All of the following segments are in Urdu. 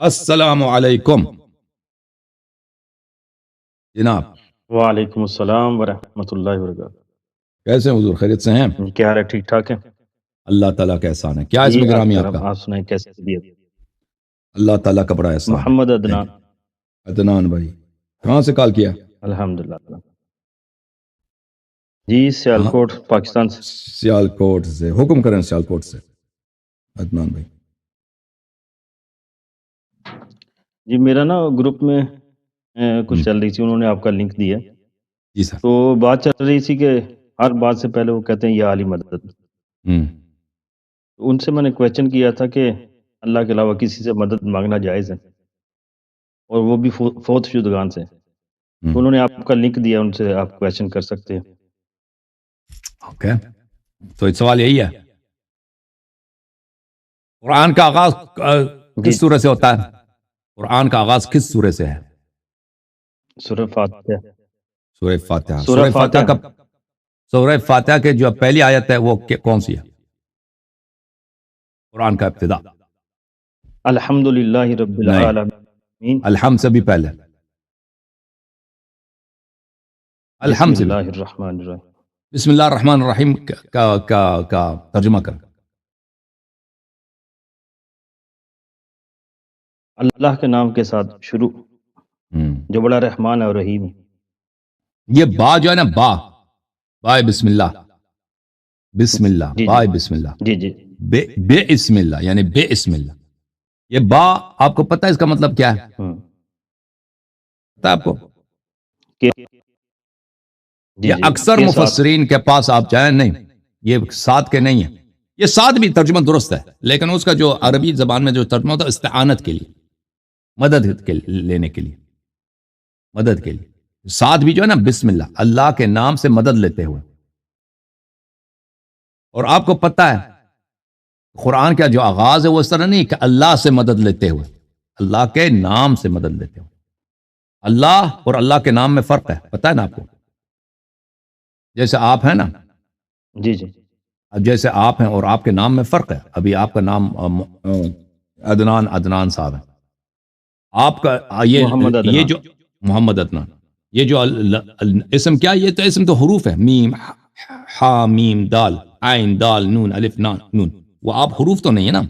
السلام علیکم جناب. وعلیکم السلام ورحمۃ اللہ وبرکاتہ۔ کیسے ہیں حضور؟ خیریت سے ہیں؟ کیا حال ہے؟ ٹھیک ٹھاک ہے اللہ تعالیٰ کا احسان ہے. کیا جی، اسم آپ گرامی آپ کرم کا؟ آپ سنائیں کیسی طبیعت؟ اللہ تعالیٰ کا بڑا احسان ہے. محمد تھینک عدنان۔ یو. عدنان بھائی کہاں سے کال کیا؟ الحمدللہ جی، کہاں؟ سیالکوٹ پاکستان سے۔ سیالکوٹ سے. حکم کریں سیالکوٹ سے عدنان بھائی. جی میرا نا گروپ میں کچھ چل رہی تھی، انہوں نے آپ کا لنک دیا، جی سر. تو بات چل رہی تھی کہ ہر بات سے پہلے وہ کہتے ہیں یا علی مدد۔ ہم. ان سے میں نے کویشچن کیا تھا کہ اللہ کے علاوہ کسی سے مدد مانگنا جائز ہے، اور وہ بھی فوت شدگان سے، تو انہوں نے آپ کا لنک دیا، ان سے آپ کویشچن کر سکتے ہیں۔ اوکے. تو سوال یہی ہے، قرآن کا آغاز جی، کس سورہ سے ہوتا ہے؟ قرآن کا آغاز کس سورہ سے ہے؟ سورہ فاتحہ۔ سورہ فاتحہ. سورہ سورہ فاتحہ فاتحہ۔ کا سورہ فاتحہ کے جو پہلی آیت ہے وہ کون سی ہے؟ قرآن کا ابتدا. الحمد للہ رب نہیں، العالمین۔ الحمد سے بھی پہلے. بسم الحمد سے بھی. اللہ الرحمن الرحیم۔ بسم اللہ الرحمن الرحیم کا ترجمہ کر. اللہ کے نام کے ساتھ شروع، جو بڑا رحمان اور رحیم ہے۔ یہ با جو ہے نا، با بسم اللہ، بسم اللہ، جی با جی بسم اللہ، جی جی بے اسم اللہ، یعنی بے اسم اللہ. یہ با آپ کو پتہ ہے اس کا مطلب کیا ہے؟ پتہ ہے آپ کو؟ کہ جی یہ جی اکثر کے ساتھ۔ مفسرین کے پاس آپ جائیں، نہیں، یہ ساتھ کے نہیں ہے. یہ ساتھ بھی ترجمہ درست ہے، لیکن اس کا جو عربی زبان میں جو ترجمہ ہوتا ہے استعانت کے لیے، مدد کے لینے کے لیے، مدد کے لیے. ساتھ بھی جو ہے نا بسم اللہ، اللہ کے نام سے مدد لیتے ہوئے. اور آپ کو پتہ ہے قرآن کا جو آغاز ہے وہ اس طرح نہیں کہ اللہ سے مدد لیتے ہوئے، اللہ کے نام سے مدد لیتے ہوئے. اللہ اور اللہ کے نام میں فرق ہے، پتہ ہے نا آپ کو؟ جیسے آپ ہیں نا، جی جی اب جیسے آپ ہیں اور آپ کے نام میں فرق ہے. ابھی آپ کا نام عدنان صاحب ہے، آپ کا محمد یہ عدنان۔ جو محمد عدنان، یہ جو اسم کیا ہے؟ یہ تو اسم تو حروف ہے، میم ہا میم دال عین دال نون الف نون. وہ آپ حروف تو نہیں ہے نا.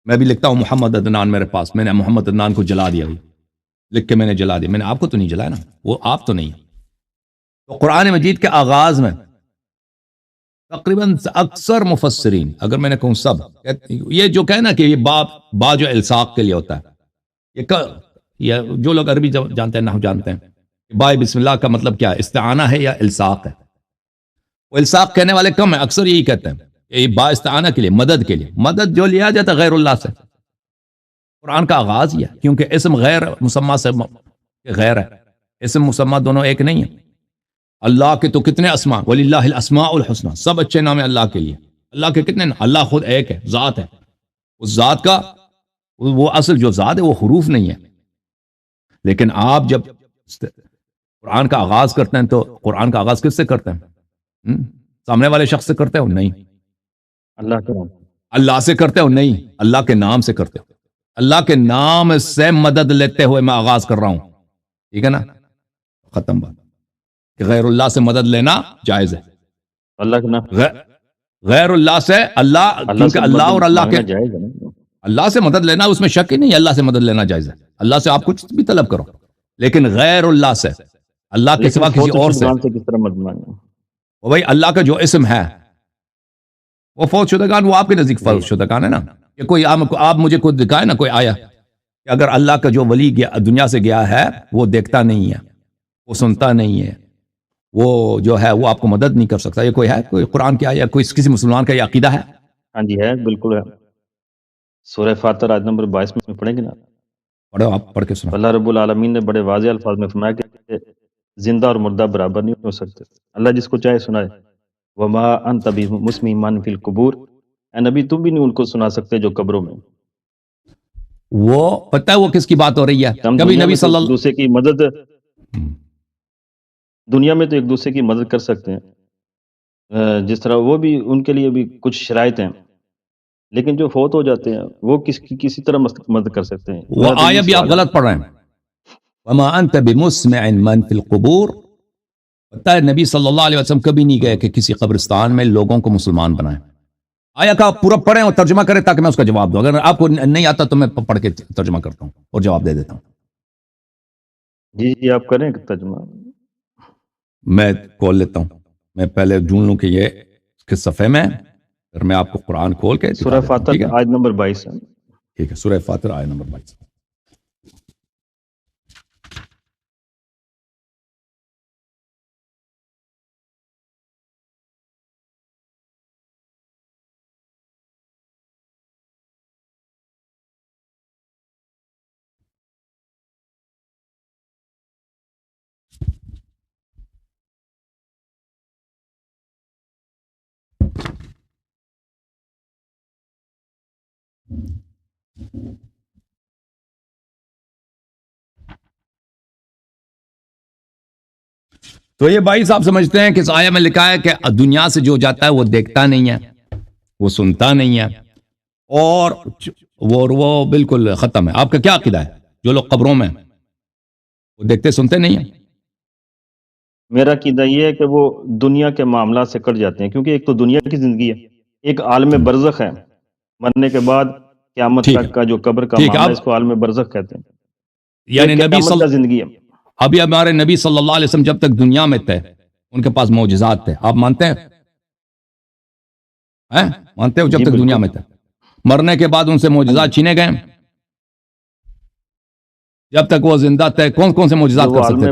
میں بھی لکھتا ہوں محمد عدنان میرے پاس، میں نے محمد عدنان کو جلا دیا، لکھ کے میں نے جلا دیا. میں نے آپ کو تو نہیں جلایا نا، وہ آپ تو نہیں. تو قرآن مجید کے آغاز میں تقریباً اکثر مفسرین، اگر میں نے کہوں سب، یہ جو کہنا کہ یہ با جو الساق کے لیے ہوتا ہے، یہ جو لوگ عربی جانتے ہیں، نحو جانتے ہیں، با بسم اللہ کا مطلب کیا ہے؟ استعانہ ہے یا الساق ہے؟ وہ الساق کہنے والے کم ہیں، اکثر یہی کہتے ہیں کہ یہ با استعانہ کے لیے، مدد کے لیے. مدد جو لیا جاتا ہے غیر اللہ سے. قرآن کا آغاز یہ ہے، کیونکہ اسم غیر مسمى سے غیر ہے، اسم مسمى دونوں ایک نہیں ہیں. اللہ کے تو کتنے اسماء، وَلِلَّهِ الْأَسْمَاءُ الْحُسْنَى، سب اچھے نام ہیں اللہ کے لیے. اللہ کے کتنے نام؟ اللہ خود ایک ہے، ذات ہے. اس ذات کا وہ اصل جو ذات ہے وہ حروف نہیں ہے. لیکن آپ جب قرآن کا آغاز کرتے ہیں تو قرآن کا آغاز کس سے کرتے ہیں؟ سامنے والے شخص سے کرتے ہو؟ نہیں. اللہ کے نام۔ اللہ سے کرتے ہو؟ نہیں. اللہ کے نام سے کرتے ہو. اللہ کے نام سے مدد لیتے ہوئے میں آغاز کر رہا ہوں، ٹھیک ہے نا؟ ختم بات. کہ غیر اللہ سے مدد لینا جائز ہے. اللہ کے نام، غیر اللہ سے اللہ، اللہ کیونکہ سے اللہ مدد اور اللہ کے، مانگنا جائز ہے نا۔ اللہ سے مدد لینا اس میں شک ہی نہیں، اللہ سے مدد لینا جائز ہے. اللہ سے آپ کچھ بھی طلب کرو، لیکن غیر اللہ سے، اللہ کے سوا لیکن کسی فوت اور سے، شدگان سے کس طرح مدد مانگنا؟ وہ بھائی اللہ کا جو اسم ہے وہ فوت شدگان، وہ آپ کے نزدیک فوت شدگان ہے نا. کہ کوئی آپ مجھے کوئی دکھائے نا، کوئی آیا کہ اگر اللہ کا جو ولی دنیا سے گیا ہے وہ دیکھتا نہیں ہے، وہ سنتا نہیں ہے، وہ جو ہے وہ آپ کو مدد نہیں کر سکتا. یہ کوئی ہے؟ کوئی قرآن کیا یا کوئی کسی مسلمان کا یہ عقیدہ ہے؟ ہاں جی ہے، بالکل ہے۔ سورہ فاتحہ آیت نمبر 22 میں پڑھیں گے نا؟ پڑھو، آپ پڑھ کے سنا. اللہ رب العالمین نے بڑے واضح الفاظ میں فرمایا کہ زندہ اور مردہ برابر نہیں ہو سکتے۔ اللہ جس کو چاہے سنائے۔ وما انت بمسمع من فی القبور، اے نبی تم بھی نہیں ان کو سنا سکتے جو قبروں میں۔ وہ پتہ ہے وہ کس کی بات ہو رہی ہے؟ ہم کبھی دنیا نبی میں تو صلی ایک اللہ، دوسرے کی مدد، دنیا میں تو ایک دوسرے کی مدد کر سکتے ہیں، جس طرح وہ بھی، ان کے لیے بھی کچھ شرائط ہیں لیکن جو فوت ہو جاتے ہیں وہ کسی طرح مدد کر سکتے ہیں؟ وہ آیا بھی آپ غلط پڑھ رہے ہیں. وما انت بمسمع من فی القبور. پتہ ہے نبی صلی اللہ علیہ وسلم کبھی نہیں گئے کہ کسی قبرستان میں لوگوں کو مسلمان بنائیں. آیا کہ آپ پورا پڑھیں اور ترجمہ کریں تاکہ میں اس کا جواب دوں. اگر آپ کو نہیں آتا تو میں پڑھ کے ترجمہ کرتا ہوں اور جواب دے دیتا ہوں. جی جی آپ کریں ترجمہ. میں کھول لیتا ہوں. میں پہلے ڈھونڈ لوں کہ یہ کس صفحے میں ہے، پھر میں آپ کو قرآن کھول کے سورہ فاتر آیت نمبر 22 ہے. ٹھیک ہے، سورہ فاتر آیت نمبر 22. تو یہ بھائی صاحب سمجھتے ہیں کہ اس آیہ میں لکھا ہے کہ دنیا سے جو جاتا ہے وہ دیکھتا نہیں ہے، وہ سنتا نہیں ہے، اور وہ بالکل ختم ہے. آپ کا کیا عقیدہ ہے؟ جو لوگ قبروں میں وہ دیکھتے سنتے نہیں ہیں. میرا عقیدہ یہ ہے کہ وہ دنیا کے معاملات سے کٹ جاتے ہیں، کیونکہ ایک تو دنیا کی زندگی ہے، ایک عالم برزخ ہے. مرنے کے بعد قیامت تک کا جو قبر کا معاملہ ہے اس کو عالم برزخ کہتے ہیں. یعنی نبی قیامت کا زندگی ہے. ابھی ہمارے نبی صلی اللہ علیہ وسلم جب تک دنیا میں تھے ان کے پاس معجزات تھے. آپ مانتے ہیں؟ مانتے ہو؟ جب تک دنیا میں تھے. مرنے کے بعد ان سے معجزات چھینے گئے. جب تک وہ زندہ تھے کون کون سے معجزات کر سکتے تھے؟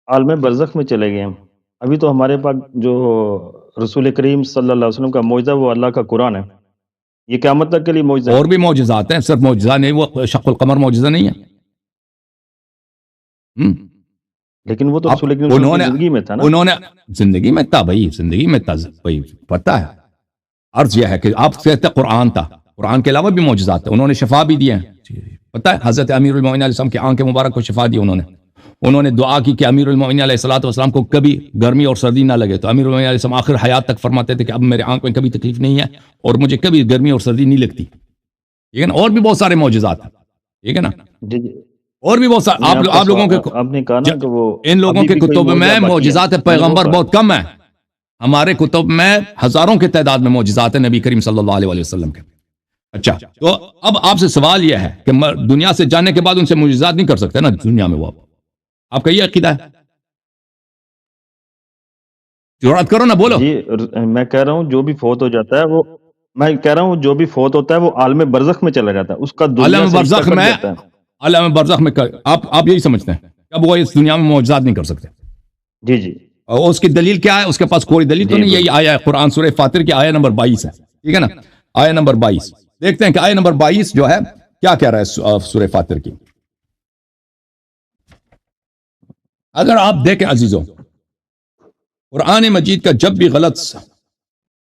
عالم برزخ میں چلے گئے. ابھی تو ہمارے پاس جو رسول کریم صلی اللہ علیہ وسلم کا معجزہ وہ اللہ کا قرآن ہے. یہ قیامت تک کے لیے معجزہ. اور بھی معجزات ہیں، صرف معجزہ نہیں. وہ شق القمر معجزہ نہیں ہے. لیکن وہ تو رسول کریم صلی اللہ علیہ وسلم کی زندگی میں تھا نا. انہوں نے زندگی میں تھا بھائی، زندگی میں تھا بھائی. پتہ ہے عرض یہ ہے کہ آپ کہتے قرآن تھا، قرآن کے علاوہ بھی معجزات تھے. انہوں نے شفا بھی دی ہیں. پتہ ہے حضرت امیر المومنین علیہ السلام کی آنکھ مبارک کو شفا دی. انہوں نے دعا کی کہ امیر المومنین علیہ الصلوۃ والسلام کو کبھی گرمی اور سردی نہ لگے. تو امیر المومنین علیہ السلام آخر حیات تک فرماتے تھے کہ اب میرے آنکھ میں کبھی تکلیف نہیں ہے اور مجھے کبھی گرمی اور سردی نہیں لگتی. ٹھیک ہے نا. اور بھی بہت سارے معجزات ہیں. ٹھیک ہے نا. اور بھی بہت سارے آپ لوگوں کے آپ نے کہا نا کہ وہ ان لوگوں کے کتب میں معجزات پیغمبر بہت کم ہیں. ہمارے کتب میں ہزاروں کی تعداد میں معجزات ہیں نبی کریم صلی اللہ علیہ وسلم کے. اچھا تو اب آپ سے سوال یہ ہے کہ دنیا سے جانے کے بعد ان سے معجزات نہیں کر سکتے نا دنیا میں. وہ آپ کا یہ عقیدہ ہے؟ جرات کرو نا، بولو. جی میں کہہ رہا ہوں جو بھی فوت ہو جاتا ہے وہ میں کہہ رہا ہوں جو بھی فوت ہوتا ہے وہ عالم برزخ میں چلا جاتا ہے. اس کا عالم برزخ میں عالم برزخ میں آپ یہی سمجھتے ہیں کہ اب وہ اس دنیا میں معجزات نہیں کر سکتے. جی جی. اور اس کی دلیل کیا ہے؟ اس کے پاس کوئی دلیل تو نہیں. یہی آیا ہے قرآن سورہ فاتر کی آیہ نمبر 22 ہے. ٹھیک ہے نا. آیہ نمبر 22 دیکھتے ہیں کہ آیہ نمبر 22 جو ہے کیا کہہ رہا ہے سورہ فاتر کی. اگر آپ دیکھیں عزیزوں، قرآن مجید کا جب بھی غلط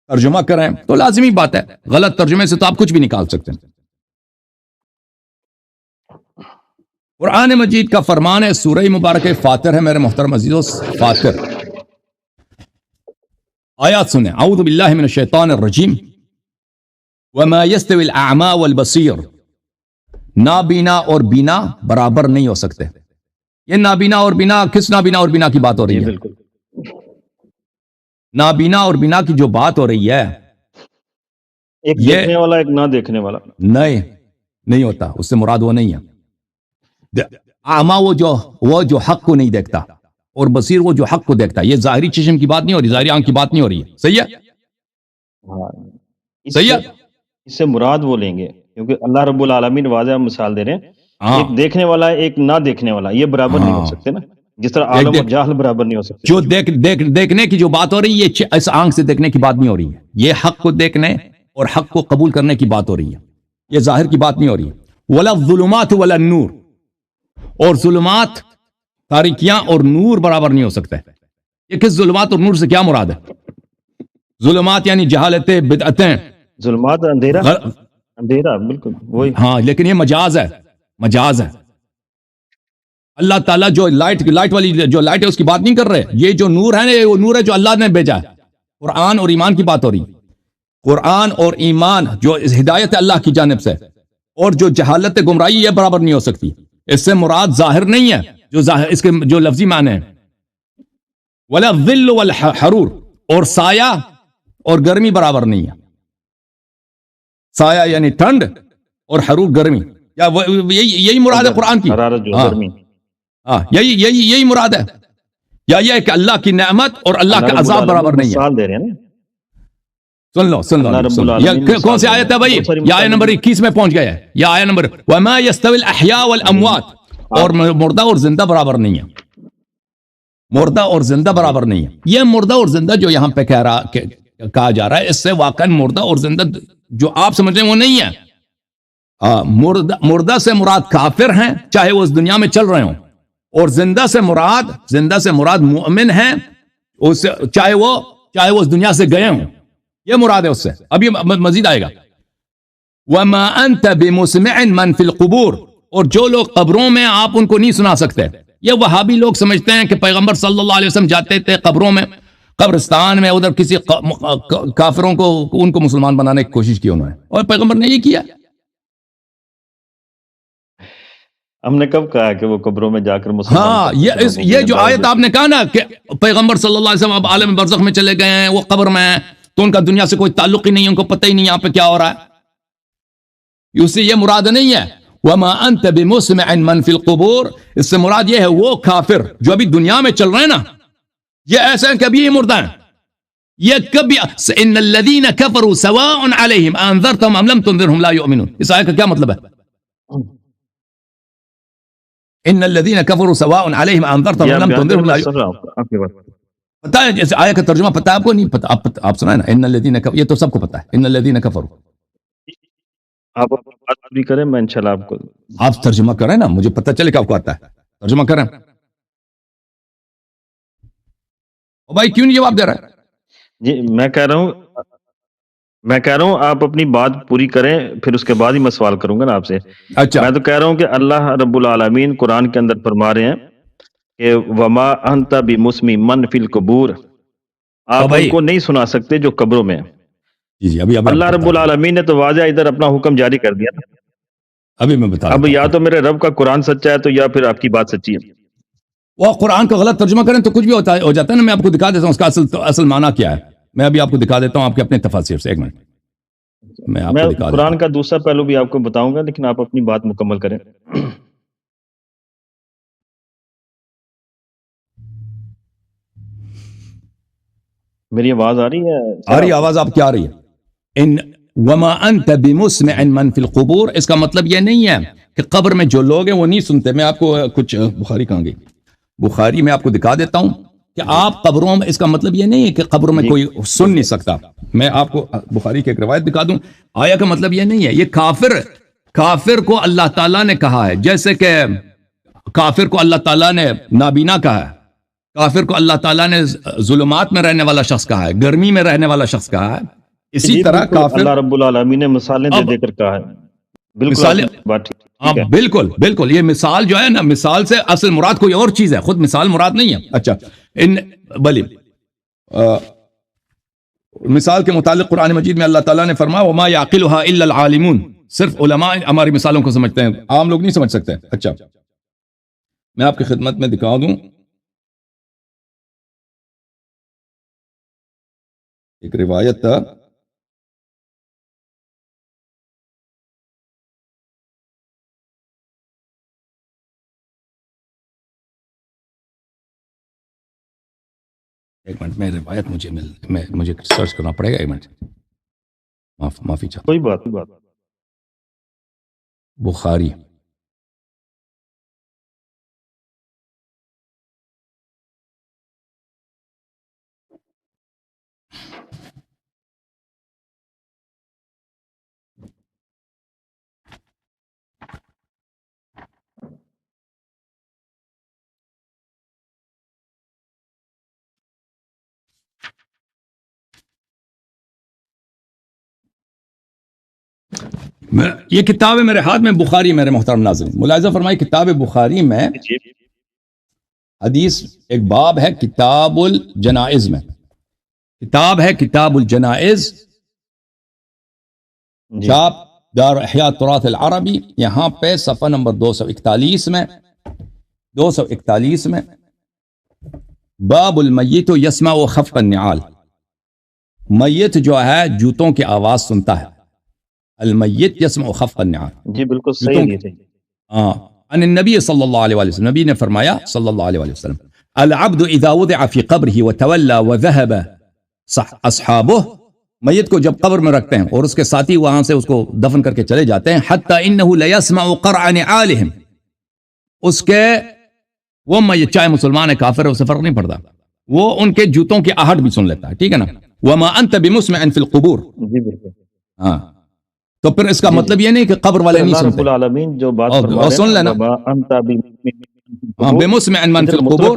ترجمہ کریں تو لازمی بات ہے غلط ترجمے سے تو آپ کچھ بھی نکال سکتے ہیں. قرآن مجید کا فرمان ہے، سورہ مبارک فاتر ہے میرے محترم عزیزوں. فاتر آیات سنیں. اعوذ باللہ من الشیطان الرجیم. وما يستوي الاعمى والبصیر. نابینا اور بینا برابر نہیں ہو سکتے. یہ نابینا اور بینا کس نابینا اور بینا کی بات ہو رہی ہے؟ بالکل. نابینا اور بینا کی جو بات ہو رہی ہے ایک دیکھنے والا ایک نہ دیکھنے والا نہیں ہوتا. اس سے مراد وہ نہیں ہے. اعمیٰ وہ جو حق کو نہیں دیکھتا اور بصیر وہ جو حق کو دیکھتا. یہ ظاہری چشم کی بات نہیں ہو رہی، ظاہری آنکھ کی بات نہیں ہو رہی ہے. صحیح ہے؟ صحیح ہے. اس سے مراد وہ لیں گے کیونکہ اللہ رب العالمین واضح مثال دے رہے ہیں. ایک دیکھنے والا ہے ایک نہ دیکھنے والا، یہ برابر نہیں ہو سکتے نا. جس طرح عالم اور جاہل برابر نہیں ہو سکتے. جو دیکھنے کی جو بات ہو رہی ہے یہ اس آنکھ سے دیکھنے کی بات نہیں ہو رہی ہے. یہ حق کو دیکھنے اور حق کو قبول کرنے کی بات ہو رہی ہے. یہ ظاہر کی بات نہیں ہو رہی ہے. ولا الظلمات ولا النور. اور ظلمات تاریکیاں اور نور برابر نہیں ہو سکتے. یہ کس ظلمات اور نور سے کیا مراد ہے؟ ظلمات یعنی جہالتیں، بدعتیں. ظلمات اندھیرا بالکل وہی. ہاں لیکن یہ مجاز ہے. اللہ تعالیٰ جو لائٹ والی جو لائٹ ہے اس کی بات نہیں کر رہے. یہ جو نور ہے نا وہ نور ہے جو اللہ نے بھیجا ہے. قرآن اور ایمان کی بات ہو رہی. قرآن اور ایمان جو ہدایت ہے اللہ کی جانب سے اور جو جہالت گمراہی یہ برابر نہیں ہو سکتی. اس سے مراد ظاہر نہیں ہے جو ظاہر اس کے جو لفظی معنی ہے. ولا الظل والحرور اور سایہ اور گرمی برابر نہیں ہے. سایہ یعنی ٹھنڈ اور حرور گرمی. یا یہی مراد ہے قرآن کی. حرارت جو ہاں گرمی. ہاں یہی مراد ہے. یا یہ کہ اللہ کی نعمت اور اللہ کا عذاب برابر نہیں ہے. مثال دے رہے ہیں نا. سن لو اللہ رب سن لو. العالمین یہ کون سی آیت ہے بھائی؟ یہ آیت نمبر 21 میں پہنچ گیا ہے. یہ آیت نمبر وما يستوي الاحياء والاموات. اور مردہ اور زندہ برابر نہیں ہے. مردہ اور زندہ برابر نہیں ہے. یہ مردہ اور زندہ جو یہاں پہ کہا جا رہا ہے اس سے واقعا مردہ اور زندہ جو آپ سمجھ رہے ہیں وہ نہیں ہے. مردہ سے مراد کافر ہیں چاہے وہ اس دنیا میں چل رہے ہوں, اور زندہ سے مراد مومن ہیں چاہے وہ اس دنیا سے گئے ہوں. یہ مراد ہے اس سے. اب یہ مزید آئے گا. وما انت بمسمع من فی القبور. اور جو لوگ قبروں میں آپ ان کو نہیں سنا سکتے. یہ وہابی لوگ سمجھتے ہیں کہ پیغمبر صلی اللہ علیہ وسلم جاتے تھے قبروں میں, قبرستان میں, ادھر کسی کافروں کو ان کو مسلمان بنانے کی کوشش کی انہوں نے, اور پیغمبر نے یہ کیا. ہم نے کب کہا کہ وہ قبروں میں جا کر مسلمان. ہاں یہ جو آیت آپ نے کہا نا کہ پیغمبر صلی اللہ علیہ وسلم اب عالم برزخ میں چلے گئے ہیں, وہ قبر میں ہیں, تو ان کا دنیا سے کوئی تعلق ہی نہیں, ان کو پتہ ہی نہیں یہاں پہ کیا ہو رہا ہے. اس سے یہ مراد نہیں ہے وما انت بمسمع من فی القبور. اس سے مراد یہ ہے وہ کافر جو ابھی دنیا میں چل رہے ہیں نا, یہ ایسے ہیں کہ ابھی یہ مردہ ہیں. یہ کبھی ان الذین کفروا سواء علیہم انذرتهم ام لم تنذرهم لا یؤمنون. اس آیت کا کیا مطلب ہے؟ ان الذین کفروا سواء علیہم انذرتهم ام لم تنذرهم لا یؤمنون. پتہ ہے جیسے آیت کا ترجمہ پتہ ہے آپ کو؟ نہیں پتہ. آپ سنائیں نا, ان الذین کفروا, یہ تو سب کو پتہ ہے. ان الذین کفروا. آپ بات بھی کریں, میں انشاءاللہ آپ کو. آپ ترجمہ کریں نا, مجھے پتہ چلے کہ آپ کو آتا ہے. ترجمہ کریں. او بھائی کیوں نہیں جواب دے رہا ہے؟ جی میں کہہ رہا ہوں آپ اپنی بات پوری کریں, پھر اس کے بعد ہی میں سوال کروں گا نا آپ سے. اچھا میں تو کہہ رہا ہوں کہ اللہ رب العالمین قرآن کے اندر فرما رہے ہیں کہ وما انت بمسمی من فی القبور. آپ ان کو نہیں سنا سکتے جو قبروں میں ہیں. جی ابھی اللہ رب العالمین نے تو واضح ادھر اپنا حکم جاری کر دیا نا. ابھی میں بتا رہا ہوں. اب یا تو میرے رب کا قرآن سچا ہے تو یا پھر آپ کی بات سچی ہے. وہ قرآن کا غلط ترجمہ کریں تو کچھ بھی ہو جاتا ہے نا. میں آپ کو دکھا دیتا ہوں اس کا اصل معنی کیا ہے. میں ابھی آپ کو دکھا دیتا ہوں آپ کے اپنے تفاسیر سے. ایک منٹ میں آپ کو دکھا قرآن کا دوسرا پہلو بھی آپ کو بتاؤں گا, لیکن آپ اپنی بات مکمل کریں. میری آواز آ رہی ہے؟ آ رہی آواز آپ کی آ رہی ہے. ان وما انت بمسمع من فی القبور, اس کا مطلب یہ نہیں ہے کہ قبر میں جو لوگ ہیں وہ نہیں سنتے. میں آپ کو کچھ بخاری کہاں گئی, بخاری میں آپ کو دکھا دیتا ہوں کہ آپ قبروں میں, اس کا مطلب یہ نہیں ہے کہ قبروں میں کوئی سن نہیں سکتا. میں آپ کو بخاری کی ایک روایت دکھا دوں. آیا کا مطلب یہ نہیں ہے. یہ کافر کو اللہ تعالیٰ نے کہا ہے, جیسے کہ کافر کو اللہ تعالیٰ نے نابینا کہا ہے, کافر کو اللہ تعالیٰ نے ظلمات میں رہنے والا شخص کہا ہے, گرمی میں رہنے والا شخص کہا ہے. اسی طرح کافر اللہ رب العالمین نے مثالیں دے کر کہا ہے. بالکل یہ مثال جو ہے نا, مثال سے اصل مراد کوئی اور چیز ہے, خود مثال مراد نہیں ہے. اچھا بلی مثال کے متعلق قرآن مجید میں اللہ تعالیٰ نے فرمایا وما یعقلها الا العالمون. صرف علماء ہماری مثالوں کو سمجھتے ہیں, عام لوگ نہیں سمجھ سکتے. اچھا میں آپ کی خدمت میں دکھا دوں ایک روایت تھا. ایک منٹ میں روایت مجھے سرچ کرنا پڑے گا. ایک منٹ معافی چاہتا کوئی بات بخاری یہ کتاب ہے میرے ہاتھ میں, بخاری. میرے محترم ناظرین ملاحظہ فرمائی, کتاب بخاری میں حدیث ایک باب ہے کتاب الجنائز میں, کتاب ہے کتاب الجنائز, جی چاپ دار احیاء تراث العربی، یہاں پہ صفحہ نمبر 241 میں باب المیت یسمع خفق النعال، میت جو ہے جوتوں کی آواز سنتا ہے، المیت یسمع خفق النعال، جی بالکل صحیح جوتوں حدیث ہے۔ عن النبی صلی اللہ علیہ وسلم، نبی نے فرمایا صلی اللہ علیہ وسلم، العبد اذا وضع في قبره وتولى وذهب اصحابه، میت کو جب قبر میں رکھتے ہیں اور اس کے ساتھی وہاں سے اس کو دفن کر کے چلے جاتے ہیں، حتی انه ليسمع قرع نعالهم، اس کے وہ میت چاہے مسلمان ہے کافر ہے اسے فرق نہیں پڑتا، وہ ان کے جوتوں کی آہٹ بھی سن لیتا ہے، ٹھیک ہے نا، وما انت بمسمع في القبور، جی بالکل ہاں تو پھر اس کا مطلب یہ نہیں کہ قبر والے نہیں اللہ رب سنتے، العالمین جو بات اور فرما رہے سن ہیں لینا، وما انت بمسمع ہاں بمسمع من في ادھر القبور،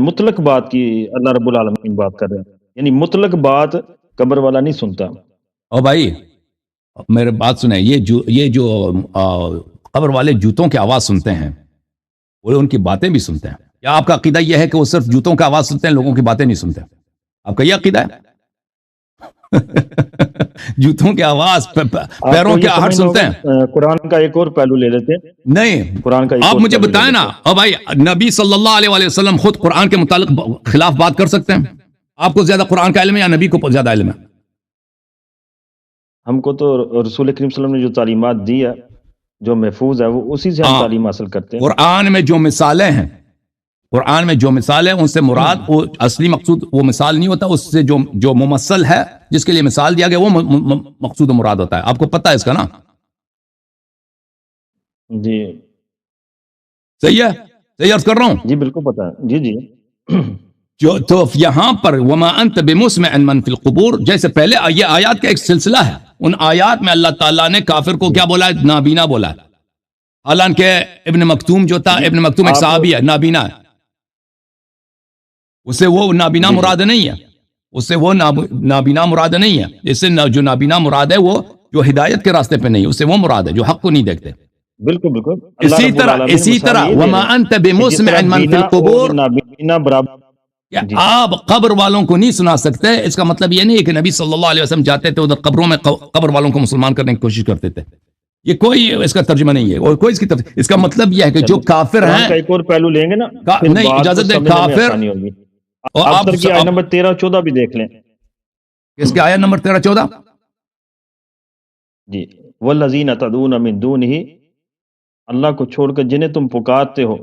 مطلق بات کی اللہ رب العالمین بات کر رہے ہیں، یعنی مطلق بات قبر والا نہیں سنتا۔ او بھائی میرے بات سنیں، یہ جو قبر والے جوتوں کی آواز سنتے ہیں وہ ان کی باتیں بھی سنتے ہیں، یا آپ کا عقیدہ یہ ہے کہ وہ صرف جوتوں کی آواز سنتے ہیں لوگوں کی باتیں نہیں سنتے؟ آپ کا یہ عقیدہ ہے؟ جوتوں کی آواز پیروں کی آہٹ سنتے ہیں؟ قرآن کا ایک اور پہلو لے لیتے ہیں، نہیں، قرآن کا ایک آپ اور مجھے پہلو لے بتائیں نا، لیتے ہیں۔ او بھائی نبی صلی اللہ علیہ وسلم خود قرآن کے متعلق خلاف بات کر سکتے ہیں؟ آپ کو زیادہ قرآن کا علم ہے یا نبی کو زیادہ علم ہے؟ ہم کو تو رسول کریم صلی اللہ علیہ وسلم نے جو تعلیمات دی ہے جو محفوظ ہے وہ اسی سے ہم ہاں، تعلیم حاصل کرتے ہیں۔ قرآن میں جو مثالیں ہیں، قرآن میں جو مثال ہے ان سے مراد وہ اصلی مقصود وہ مثال نہیں ہوتا، اس سے جو ممثل ہے جس کے لیے مثال دیا گیا وہ مقصود و مراد ہوتا ہے، آپ کو پتہ ہے اس کا نا؟ جی صحیح ہے، صحیح عرض کر رہا ہوں؟ جی بالکل پتہ ہے، جی جی تو یہاں پر وما انت بمسمع من فی القبور، جیسے پہلے یہ آیات کا ایک سلسلہ ہے، ان آیات میں اللہ تعالیٰ نے کافر کو کیا بولا ہے؟ نابینا بولا ہے، حالانکہ ابن مکتوم جو تھا، ابن مکتوم ایک صحابی ہے، نابینا ہے، اس سے وہ نابینا مراد نہیں ہے، اس سے وہ نابینا مراد نہیں ہے، اس سے جو نابینا مراد ہے وہ جو ہدایت کے راستے پہ نہیں ہے، اس سے وہ مراد ہے جو حق کو نہیں دیکھتے۔ بالکل بالکل اللہ اسی رب طرح العالمین اسی مثال طرح یہ دے وما رہے ہیں انت کہ جس بمسمع طرح من فی بینا القبور، اور نابینا برابر، کہ جی آپ قبر والوں کو نہیں سنا سکتے، اس کا مطلب یہ نہیں ہے کہ نبی صلی اللہ علیہ وسلم جاتے تھے ادھر قبروں میں قبر والوں کو مسلمان کرنے کی کوشش کرتے تھے، یہ کوئی اس کا ترجمہ نہیں ہے، اور کوئی اس کی اس کا مطلب یہ ہے کہ جو کافر قرآن کا ہیں، ایک اور پہلو لیں گے نا پھر نہیں بات کو اجازت دیں، سمجھنے میں کافر، آسانی ہوگی۔ اور آپ سر کی آیت نمبر 13-14 بھی دیکھ لیں، اس کے آیت نمبر 13-14، جی والذین تدعون من دونہ، اللہ کو چھوڑ کر جنہیں تم پکارتے ہو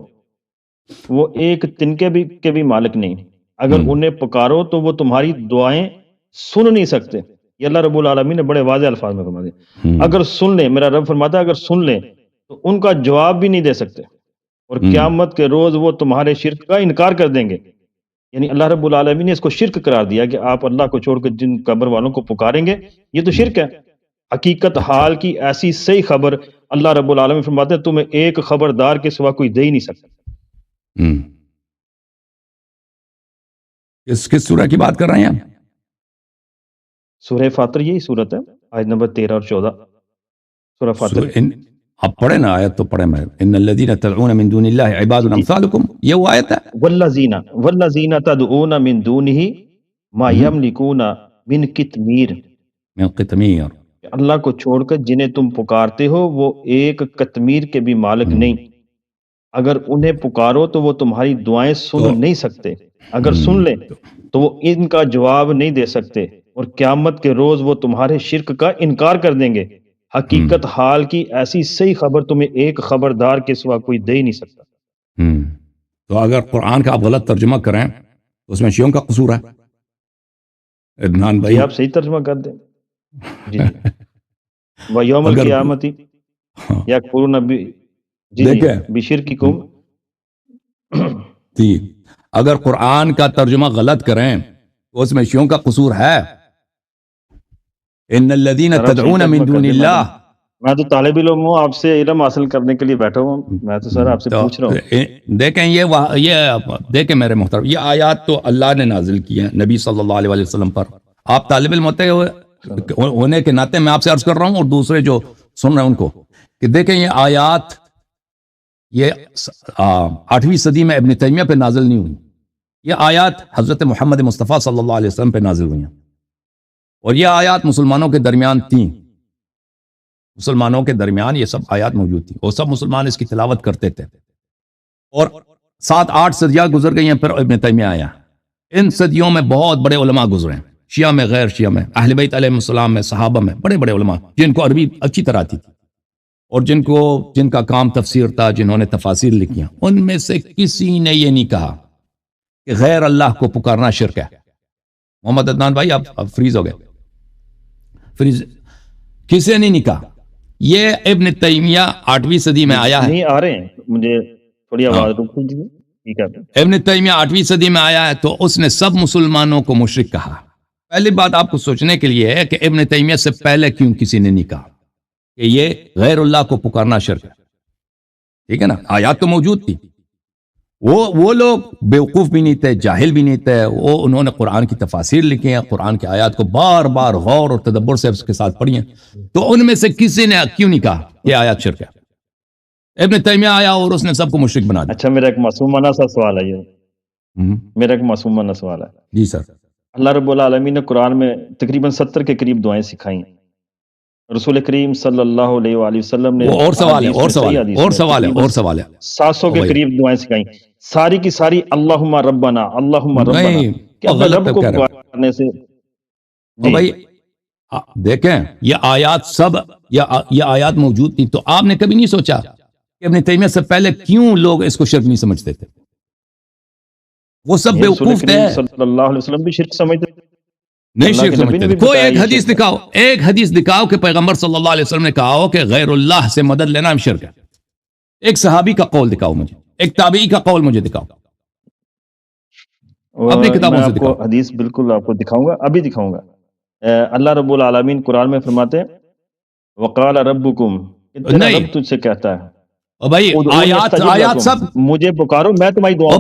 وہ ایک تنکے کے بھی مالک نہیں، اگر انہیں پکارو تو وہ تمہاری دعائیں سن نہیں سکتے۔ یہ اللہ رب العالمین نے بڑے واضح الفاظ میں فرما دیا، اگر سن لیں، میرا رب فرماتا ہے اگر سن لیں تو ان کا جواب بھی نہیں دے سکتے، اور قیامت کے روز وہ تمہارے شرک کا انکار کر دیں گے۔ یعنی اللہ رب العالمین نے اس کو شرک قرار دیا کہ آپ اللہ کو چھوڑ کر جن قبر والوں کو پکاریں گے یہ تو شرک ہے۔ حقیقت حال کی ایسی صحیح خبر اللہ رب العالمین فرماتے ہیں تمہیں ایک خبردار کے سوا کوئی دے ہی نہیں سکتا۔ کس سورہ کی بات کر رہے ہیں آپ؟ سورہ فاطر یہی صورت ہے، آیت نمبر 13 اور 14 سورہ فاطر۔ آپ پڑھیں نا آیت تو پڑھیں، میں ان الذین تدعون من دون اللہ عباد امثالکم، یہ وہ آیت ہے۔ والذین تدعون من دونہ ما یملکون من قطمیر، من قطمیر، اللہ کو چھوڑ کر جنہیں تم پکارتے ہو وہ ایک قطمیر کے بھی مالک نہیں، اگر انہیں پکارو تو وہ تمہاری دعائیں سن نہیں سکتے، اگر سن لیں تو وہ ان کا جواب نہیں دے سکتے، اور قیامت کے روز وہ تمہارے شرک کا انکار کر دیں گے۔ حقیقت حال کی ایسی صحیح خبر تمہیں ایک خبردار کے سوا کوئی دے ہی نہیں سکتا۔ تو اگر قرآن کا آپ غلط ترجمہ کریں تو اس میں شیعوں کا قصور ہے؟ عدنان بھائی جی آپ صحیح ترجمہ کر دیں، جی وَيَوْمَ الْقِيَامَةِ يَكْفُرُونَ بِشِرْكِكُمْ، اگر قرآن کا ترجمہ غلط کریں تو اس میں شیعوں کا قصور ہے۔ ان الذین تدعون من دون اللہ، میں تو طالب علم ہوں، آپ سے علم حاصل کرنے کے لیے بیٹھا ہوں، میں تو سر آپ سے پوچھ رہا ہوں۔ دیکھیں یہ دیکھیں میرے محترم، یہ آیات تو اللہ نے نازل کی ہیں نبی صلی اللہ علیہ وسلم پر، آپ طالب علم ہونے کے ناطے میں آپ سے عرض کر رہا ہوں اور دوسرے جو سن رہے ہیں ان کو کہ دیکھیں یہ آیات یہ 8ویں صدی میں ابن تیمیہ پہ نازل نہیں ہوئی، یہ آیات حضرت محمد مصطفیٰ صلی اللہ علیہ وسلم پہ نازل ہوئی ہیں، اور یہ آیات مسلمانوں کے درمیان تھیں، مسلمانوں کے درمیان یہ سب آیات موجود تھی اور سب مسلمان اس کی تلاوت کرتے تھے، اور 7-8 صدیاں گزر گئی ہیں، پھر ابن تیمیہ آیا۔ ان صدیوں میں بہت بڑے علماء گزرے ہیں، شیعہ میں، غیر شیعہ میں، اہل بیت علیہ السلام میں، صحابہ میں، بڑے بڑے علماء جن کو عربی اچھی طرح آتی تھی اور جن کا کام تفسیر تھا، جنہوں نے تفاسیر لکھیاں، ان میں سے کسی نے یہ نہیں کہا کہ غیر اللہ کو پکارنا شرک ہے۔ محمد عدنان بھائی آپ فریز ہو گئے، فریز، کسی نے نہیں کہا۔ یہ ابن تیمیہ 8ویں صدی میں آیا ہے، نہیں آ رہے ہیں، مجھے تھوڑی آواز روک دیجیے، ٹھیک ہے۔ ابن تیمیہ 8ویں صدی میں آیا ہے، تو اس نے سب مسلمانوں کو مشرک کہا۔ پہلی بات آپ کو سوچنے کے لیے ہے کہ ابن تیمیہ سے پہلے کیوں کسی نے نہیں کہا کہ یہ غیر اللہ کو پکارنا شرک ہے، ٹھیک ہے نا؟ آیات تو موجود تھی، وہ لوگ بیوقوف بھی نہیں تھے، جاہل بھی نہیں تھے، انہوں نے قرآن کی تفاسیر لکھی ہیں، قرآن کی آیات کو بار بار غور اور تدبر سے اس کے ساتھ پڑھی ہیں، تو ان میں سے کسی نے کیوں نہیں کہا یہ آیات شرک ہے؟ ابن تیمیہ آیا اور اس نے سب کو مشرک بنا دیا۔ اچھا، میرا ایک معصومانہ سا سوال ہے، یہ میرا ایک معصومانہ سوال ہے۔ جی سر۔ اللہ رب العالمین نے قرآن میں تقریباً 70 کے قریب دعائیں سکھائی ہیں، رسول کریم صلی اللہ علیہ وآلہ وسلم نے اور سوال ہے 700 کے قریب دعائیں سکھائیں، ساری کی ساری اللہم ربنا اللہم ربنا، کہ اپنے رب کو پکارنے سے بھائی دیکھیں یہ آیات موجود تھی، تو آپ نے کبھی نہیں سوچا کہ ابن تیمیہ سے پہلے کیوں لوگ اس کو شرک نہیں سمجھتے تھے؟ وہ سب بیوقوف تھے، صلی اللہ علیہ وسلم بھی شرک سمجھتے نہیں شرک سمجھتے تھے۔ کوئی ایک حدیث دکھاؤ کہ پیغمبر صلی اللہ علیہ وسلم نے کہا ہو کہ غیر اللہ سے مدد لینا ہم شرک ہے۔ ایک صحابی کا قول دکھاؤ مجھے، ایک تابعی کا قول مجھے دکھاؤ، اپنی کتابوں سے دکھاؤ۔ حدیث بالکل آپ کو دکھاؤں گا، ابھی دکھاؤں گا۔ اللہ رب العالمین قرآن میں فرماتے ہیں وقال ربکم، تیرا رب تجھ سے کہتا ہے او بھائی آیات سب مجھے پکارو میں تمہاری دعا،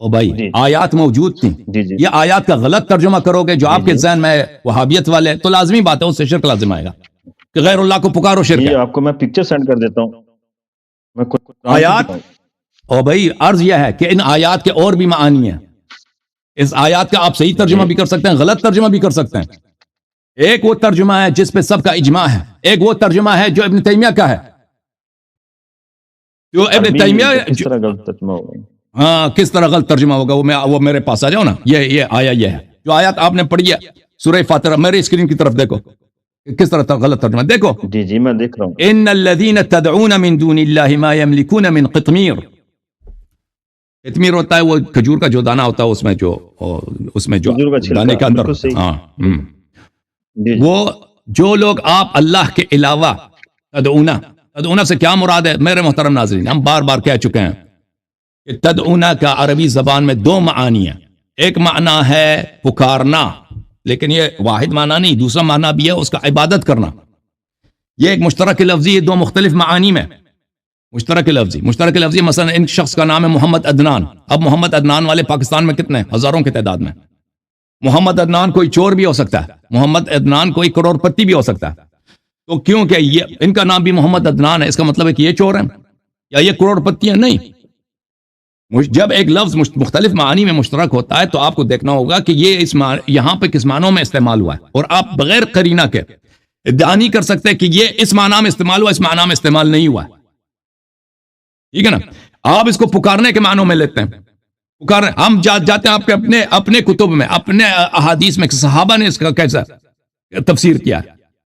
او بھائی آیات موجود تھیں۔ یہ آیات کا غلط ترجمہ کرو گے جو آپ کے ذہن میں وہابیت والے، تو لازمی بات ہے اس سے شرک لازم آئے گا کہ غیر اللہ کو پکارو شرک ہے۔ آپ کو میں پکچر سینڈ کر دیتا ہوں آیات، او بھائی عرض یہ ہے کہ ان آیات کے اور بھی معانی ہیں۔ اس آیات کا آپ صحیح ترجمہ بھی کر سکتے ہیں، غلط ترجمہ بھی کر سکتے ہیں۔ ایک وہ ترجمہ ہے جس پہ سب کا اجماع ہے، ایک وہ ترجمہ ہے جو ابن تیمیہ کا ہے، جو ابن تیمیہ کس طرح غلط ترجمہ ہوگا؟ ہاں کس طرح غلط ترجمہ ہوگا وہ میرے پاس آ جاؤ نا۔ یہ آیا یہ ہے جو آیات آپ نے پڑھی ہے سورہ فاتحہ، میرے اسکرین کی طرف دیکھو کس طرح غلط ترجمہ، دیکھو جی میں دیکھ رہا ہوں۔ ان الذين تدعون من دون الله ما يملكون من قطمير، قطمیر ہوتا ہے وہ کھجور کا جو دانہ ہوتا ہے، اس میں جو دانے کے اندر، ہاں وہ جو لوگ آپ اللہ کے علاوہ تدعونا سے کیا مراد ہے میرے محترم ناظرین؟ ہم بار بار کہہ چکے ہیں کہ تدعونا کا عربی زبان میں دو معنی ہیں۔ ایک معنی ہے پکارنا، لیکن یہ واحد معنی نہیں، دوسرا معنی بھی ہے اس کا عبادت کرنا۔ یہ ایک مشترک لفظی ہے، دو مختلف معانی میں مشترک لفظی مثلا ان شخص کا نام ہے محمد عدنان۔ اب محمد عدنان والے پاکستان میں کتنے؟ ہزاروں کی تعداد میں۔ محمد عدنان کوئی چور بھی ہو سکتا ہے، محمد عدنان کوئی کروڑ پتی بھی ہو سکتا ہے، تو کیوں کہ یہ ان کا نام بھی محمد عدنان ہے اس کا مطلب ہے کہ یہ چور ہیں یا یہ کروڑ پتی ہیں؟ نہیں۔ جب ایک لفظ مختلف معانی میں مشترک ہوتا ہے تو آپ کو دیکھنا ہوگا کہ یہ یہاں پہ کس معنوں میں استعمال ہوا ہے، اور آپ بغیر قرینہ کے ادعا نہیں کر سکتے کہ یہ اس معنی میں استعمال ہوا، اس معنی میں استعمال نہیں ہوا ہے، ٹھیک ہے نا؟ آپ اس کو پکارنے کے معنوں میں لیتے ہیں، پکارنے۔ ہم جاتے ہیں آپ کے اپنے کتب میں، اپنے احادیث میں صحابہ نے اس کا کیسا تفسیر کیا ہے،